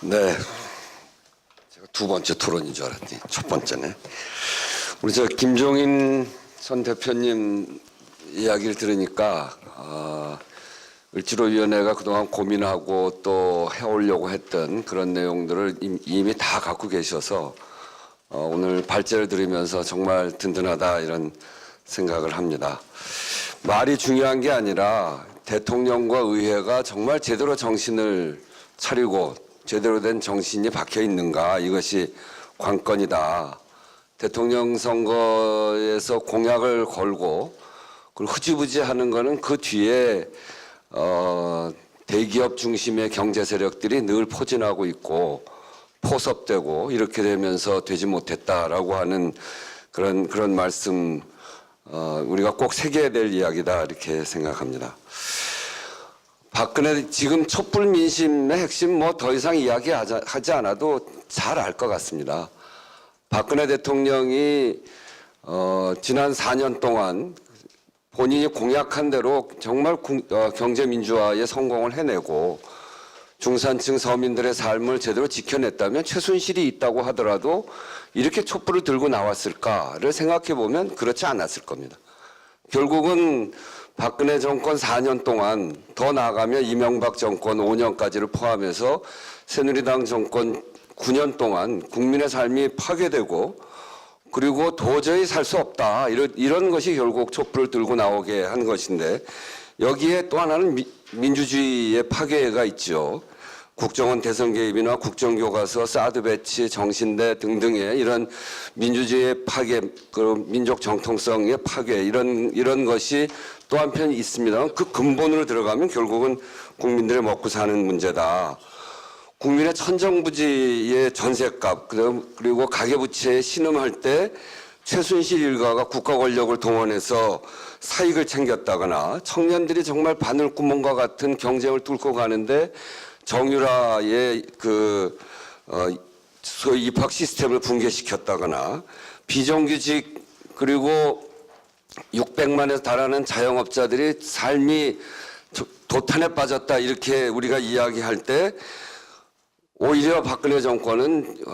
네, 제가 두 번째 토론인 줄 알았더니 첫 번째네. 우리 김종인 전 대표님 이야기를 들으니까 을지로위원회가 그동안 고민하고 또 해오려고 했던 그런 내용들을 이미 다 갖고 계셔서 오늘 발제를 들으면서 정말 든든하다 이런 생각을 합니다. 말이 중요한 게 아니라 대통령과 의회가 정말 제대로 정신을 차리고 제대로 된 정신이 박혀 있는가, 이것이 관건이다. 대통령 선거에서 공약을 걸고 그리고 흐지부지 하는 거는 그 뒤에 대기업 중심의 경제 세력들이 늘 포진하고 있고 포섭되고 이렇게 되면서 되지 못했다라고 하는 그런 말씀, 우리가 꼭 새겨야 될 이야기다 이렇게 생각합니다. 박근혜 지금 촛불 민심의 핵심 뭐 더 이상 이야기하지 않아도 잘 알 것 같습니다. 박근혜 대통령이 지난 4년 동안 본인이 공약한 대로 정말 경제 민주화에 성공을 해내고 중산층 서민들의 삶을 제대로 지켜냈다면 최순실이 있다고 하더라도 이렇게 촛불을 들고 나왔을까를 생각해 보면 그렇지 않았을 겁니다. 결국은 박근혜 정권 4년 동안, 더 나아가면 이명박 정권 5년까지를 포함해서 새누리당 정권 9년 동안 국민의 삶이 파괴되고 그리고 도저히 살 수 없다, 이런 것이 결국 촛불을 들고 나오게 한 것인데, 여기에 또 하나는 민주주의의 파괴가 있죠. 국정원 대선 개입이나 국정교과서, 사드 배치, 정신대 등등의 이런 민주주의의 파괴, 그 민족 정통성의 파괴, 이런 것이 또 한편 있습니다. 그 근본으로 들어가면 결국은 국민들의 먹고 사는 문제다. 국민의 천정부지의 전셋값, 그리고 가계부채에 신음할 때 최순실 일가가 국가 권력을 동원해서 사익을 챙겼다거나, 청년들이 정말 바늘구멍과 같은 경쟁을 뚫고 가는데 정유라의 소위 입학 시스템을 붕괴시켰다거나, 비정규직 그리고 600만에 달하는 자영업자들이 삶이 도탄에 빠졌다, 이렇게 우리가 이야기할 때 오히려 박근혜 정권은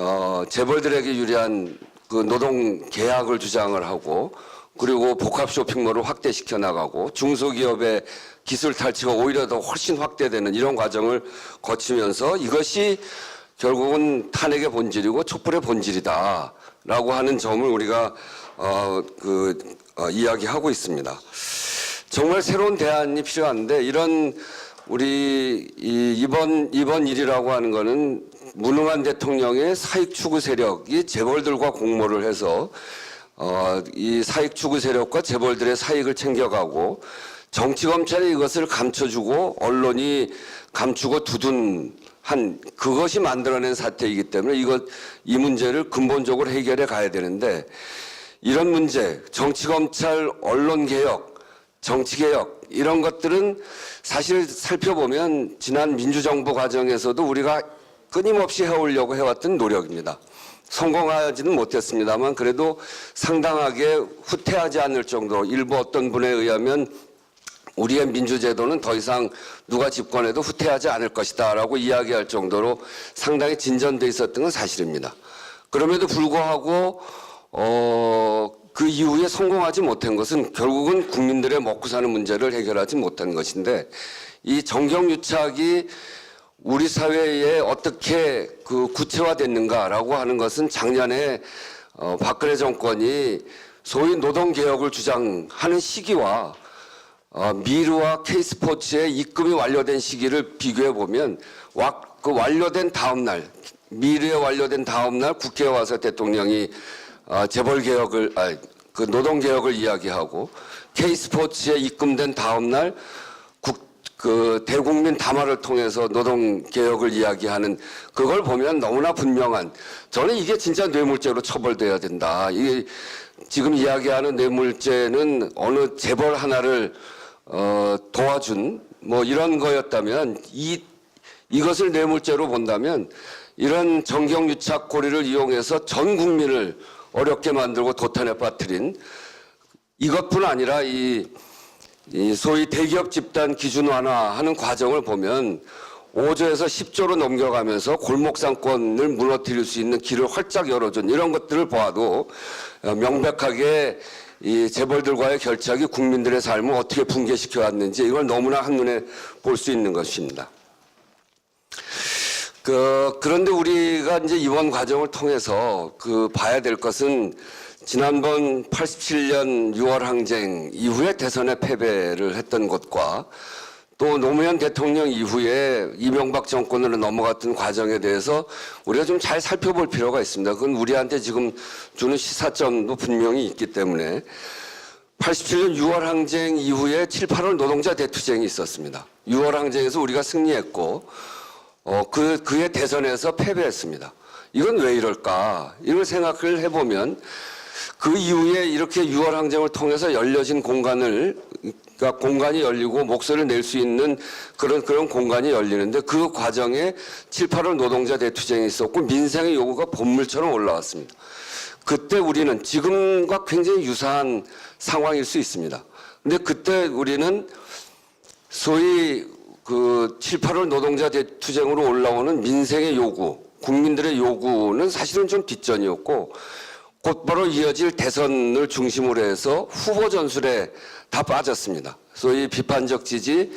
재벌들에게 유리한 그 노동 계약을 주장을 하고, 그리고 복합 쇼핑몰을 확대시켜 나가고 중소기업의 기술 탈취가 오히려 더 훨씬 확대되는 이런 과정을 거치면서 이것이 결국은 탄핵의 본질이고 촛불의 본질이다라고 하는 점을 우리가 이야기하고 있습니다. 정말 새로운 대안이 필요한데, 이런 우리 이번 일이라고 하는 거는 무능한 대통령의 사익 추구 세력이 재벌들과 공모를 해서 이 사익 추구 세력과 재벌들의 사익을 챙겨가고, 정치 검찰이 이것을 감춰주고 언론이 감추고 두둔한, 그것이 만들어낸 사태이기 때문에 이 문제를 근본적으로 해결해 가야 되는데, 이런 문제, 정치 검찰, 언론 개혁, 정치 개혁, 이런 것들은 사실 살펴보면 지난 민주정부 과정에서도 우리가 끊임없이 해오려고 해왔던 노력입니다. 성공하지는 못했습니다만 그래도 상당하게 후퇴하지 않을 정도, 일부 어떤 분에 의하면 우리의 민주제도는 더 이상 누가 집권해도 후퇴하지 않을 것이다 라고 이야기할 정도로 상당히 진전돼 있었던 건 사실입니다. 그럼에도 불구하고 그 이후에 성공하지 못한 것은 결국은 국민들의 먹고 사는 문제를 해결하지 못한 것인데, 이 정경유착이 우리 사회에 어떻게 구체화됐는가라고 하는 것은 작년에 박근혜 정권이 소위 노동개혁을 주장하는 시기와 미르와 K스포츠의 입금이 완료된 시기를 비교해 보면, 그 완료된 다음 날, 미르에 완료된 다음 날 국회에 와서 대통령이 재벌개혁을, 그 노동개혁을 이야기하고, K스포츠에 입금된 다음 날 그 대국민 담화를 통해서 노동개혁을 이야기하는, 그걸 보면 너무나 분명한, 저는 이게 진짜 뇌물죄로 처벌돼야 된다. 이게 지금 이야기하는 뇌물죄는 어느 재벌 하나를 도와준 뭐 이런 거였다면, 이것을 뇌물죄로 본다면 이런 정경유착 고리를 이용해서 전 국민을 어렵게 만들고 도탄에 빠뜨린, 이것뿐 아니라 이 소위 대기업 집단 기준 완화하는 과정을 보면 5조에서 10조로 넘겨가면서 골목상권을 무너뜨릴 수 있는 길을 활짝 열어준 이런 것들을 보아도 명백하게 이 재벌들과의 결착이 국민들의 삶을 어떻게 붕괴시켜 왔는지 이걸 너무나 한눈에 볼 수 있는 것입니다. 그런데 우리가 이제 이번 과정을 통해서 봐야 될 것은 지난번 87년 6월 항쟁 이후에 대선에 패배를 했던 것과 또 노무현 대통령 이후에 이명박 정권으로 넘어갔던 과정에 대해서 우리가 좀 잘 살펴볼 필요가 있습니다. 그건 우리한테 지금 주는 시사점도 분명히 있기 때문에 87년 6월 항쟁 이후에 7, 8월 노동자 대투쟁이 있었습니다. 6월 항쟁에서 우리가 승리했고 그의 대선에서 패배했습니다. 이건 왜 이럴까? 이걸 생각을 해보면 그 이후에 이렇게 6월 항쟁을 통해서 열려진 그러니까 공간이 열리고 목소리를 낼 수 있는 그런 공간이 열리는데 그 과정에 7, 8월 노동자 대투쟁이 있었고 민생의 요구가 본물처럼 올라왔습니다. 그때 우리는 지금과 굉장히 유사한 상황일 수 있습니다. 근데 그때 우리는 소위 7, 8월 노동자 대투쟁으로 올라오는 민생의 요구, 국민들의 요구는 사실은 좀 뒷전이었고 곧바로 이어질 대선을 중심으로 해서 후보 전술에 다 빠졌습니다. 소위 비판적 지지,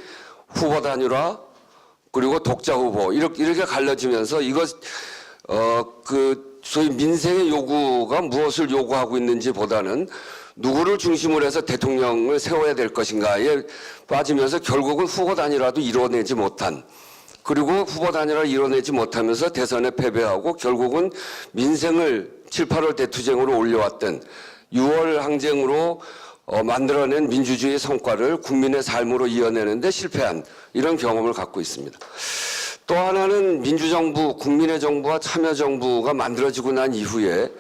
후보 단일화, 그리고 독자 후보 이렇게 갈라지면서 소위 민생의 요구가 무엇을 요구하고 있는지보다는 누구를 중심으로 해서 대통령을 세워야 될 것인가에 빠지면서 결국은 후보 단일화도 이뤄내지 못한 그리고 후보 단일화를 이뤄내지 못하면서 대선에 패배하고 결국은 민생을 7, 8월 대투쟁으로 올려왔던 6월 항쟁으로 만들어낸 민주주의 성과를 국민의 삶으로 이어내는데 실패한 이런 경험을 갖고 있습니다. 또 하나는 민주정부, 국민의 정부와 참여정부가 만들어지고 난 이후에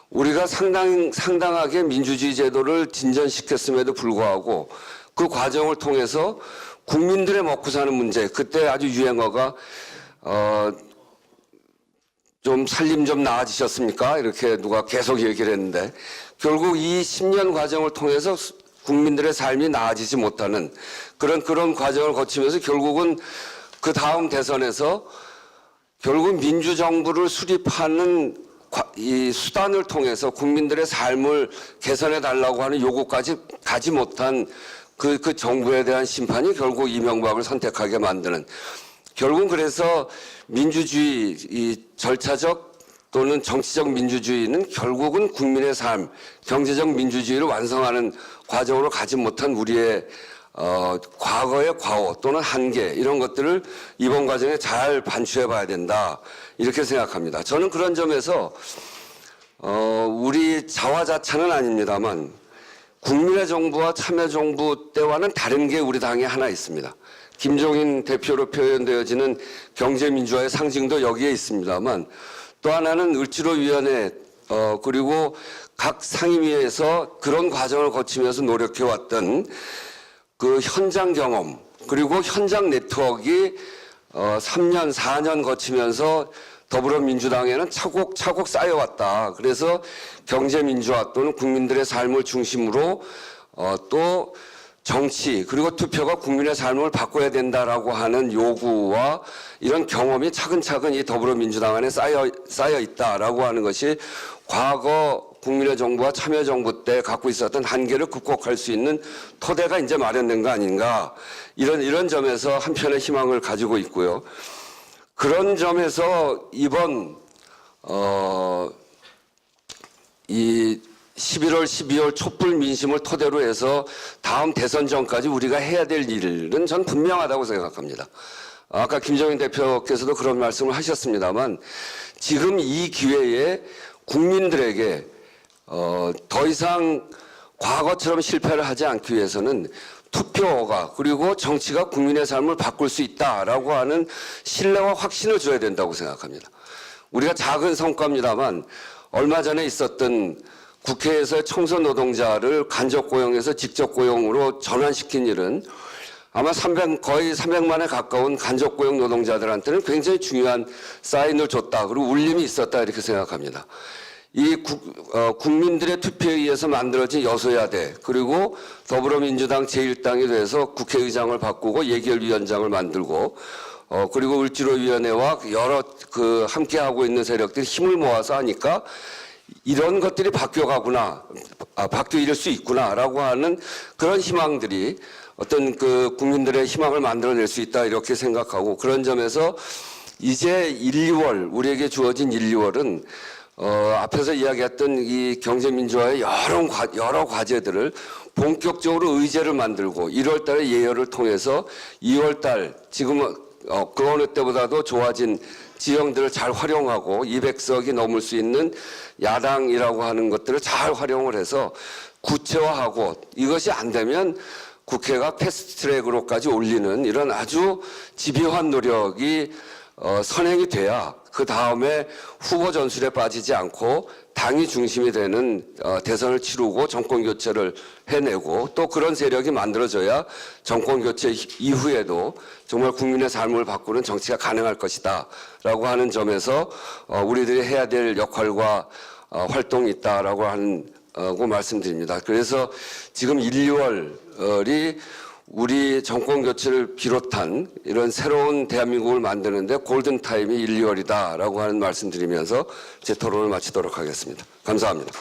우리가 상당하게 민주주의 제도를 진전시켰음에도 불구하고 그 과정을 통해서 국민들의 먹고 사는 문제, 그때 아주 유행어가 좀 살림 좀 나아지셨습니까? 이렇게 누가 계속 얘기를 했는데 결국 이 10년 과정을 통해서 국민들의 삶이 나아지지 못하는 그런 과정을 거치면서 결국은 그 다음 대선에서 결국 민주정부를 수립하는 이 수단을 통해서 국민들의 삶을 개선해 달라고 하는 요구까지 가지 못한 그 정부에 대한 심판이 결국 이명박을 선택하게 만드는 결국 그래서 민주주의, 이 절차적 또는 정치적 민주주의는 결국은 국민의 삶, 경제적 민주주의를 완성하는 과정으로 가지 못한 우리의 과거의 과오 또는 한계 이런 것들을 이번 과정에 잘 반추해 봐야 된다 이렇게 생각합니다. 저는 그런 점에서 우리 자화자찬은 아닙니다만 국민의 정부와 참여정부 때와는 다른 게 우리 당에 하나 있습니다. 김종인 대표로 표현되어지는 경제민주화의 상징도 여기에 있습니다만 또 하나는 을지로위원회 그리고 각 상임위에서 그런 과정을 거치면서 노력해왔던 그 현장 경험 그리고 현장 네트워크가 3년, 4년 거치면서 더불어민주당에는 차곡차곡 쌓여왔다. 그래서 경제민주화 또는 국민들의 삶을 중심으로 또 정치 그리고 투표가 국민의 삶을 바꿔야 된다라고 하는 요구와 이런 경험이 차근차근 이 더불어민주당 안에 쌓여 있다라고 하는 것이 과거 국민의 정부와 참여정부 때 갖고 있었던 한계를 극복할 수 있는 토대가 이제 마련된 거 아닌가 이런 점에서 한편의 희망을 가지고 있고요. 그런 점에서 이번 이 11월, 12월 촛불 민심을 토대로 해서 다음 대선 전까지 우리가 해야 될 일은 전 분명하다고 생각합니다. 아까 김정인 대표께서도 그런 말씀을 하셨습니다만 지금 이 기회에 국민들에게 더 이상 과거처럼 실패를 하지 않기 위해서는 투표가 그리고 정치가 국민의 삶을 바꿀 수 있다라고 하는 신뢰와 확신을 줘야 된다고 생각합니다. 우리가 작은 성과입니다만 얼마 전에 있었던 국회에서의 청소 노동자를 간접 고용에서 직접 고용으로 전환시킨 일은 아마 거의 300만에 가까운 간접 고용 노동자들한테는 굉장히 중요한 사인을 줬다. 그리고 울림이 있었다 이렇게 생각합니다. 이 국민들의 투표에 의해서 만들어진 여소야대 그리고 더불어민주당 제1당이 돼서 국회의장을 바꾸고 예결위원장을 만들고 그리고 을지로위원회와 여러 함께 하고 있는 세력들이 힘을 모아서 하니까 이런 것들이 바뀌어가구나, 바뀌어질 수 있구나라고 하는 그런 희망들이 어떤 국민들의 희망을 만들어낼 수 있다 이렇게 생각하고, 그런 점에서 이제 1, 2월 우리에게 주어진 1, 2월은 앞에서 이야기했던 이 경제민주화의 여러 과제들을 본격적으로 의제를 만들고 1월 달에 예열을 통해서 2월 달 지금 그 어느 때보다도 좋아진 지형들을 잘 활용하고 200석이 넘을 수 있는 야당이라고 하는 것들을 잘 활용을 해서 구체화하고, 이것이 안 되면 국회가 패스트트랙으로까지 올리는 이런 아주 집요한 노력이 선행이 돼야 그 다음에 후보 전술에 빠지지 않고 당이 중심이 되는 대선을 치르고 정권 교체를 해내고, 또 그런 세력이 만들어져야 정권 교체 이후에도 정말 국민의 삶을 바꾸는 정치가 가능할 것이다 라고 하는 점에서 우리들이 해야 될 역할과 활동이 있다라고 하고 말씀드립니다. 그래서 지금 1, 2월이 우리 정권 교체를 비롯한 이런 새로운 대한민국을 만드는데 골든타임이 1, 2월이다라고 하는 말씀드리면서 제 토론을 마치도록 하겠습니다. 감사합니다.